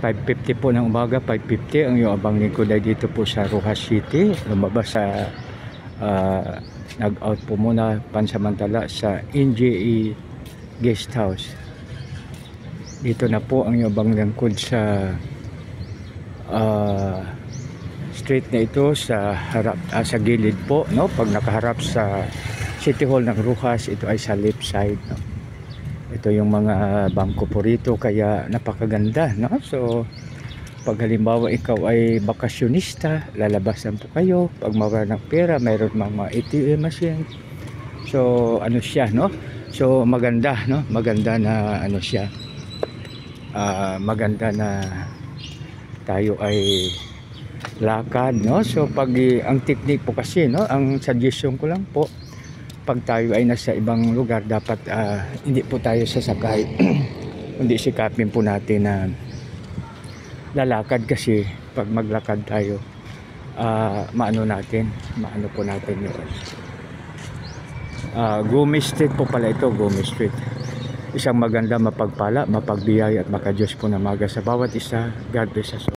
5:50 po ng umaga, 5:50 ang yung abang lingkod ay dito po sa Rojas City. Lumabas sa nag-out po muna pansamantala sa NJE Guest House. Dito na po ang yung abang lingkod sa street na ito sa harap, sa gilid po, no? Pag nakaharap sa City Hall ng Rojas, ito ay sa left side, no? Ito yung mga bangko po rito, kaya napakaganda, no? So pag halimbawa ikaw ay bakasyonista, lalabasan po kayo. Pag mawala ng pera, mayroon mga ATM machine. So ano siya, no? So maganda, no? Maganda na ano siya, maganda na tayo ay lakad, no? So pag ang technique po kasi, no, ang suggestion ko lang po, pag tayo ay nasa ibang lugar, dapat hindi po tayo sasakay hindi sikapin po natin na lalakad, kasi pag maglakad tayo maano po natin yun. Gomez Street po pala ito, Gomez Street. Isang maganda, mapagpala, mapagbiyaya at makadiyos po na maga sa bawat isa. God bless us all.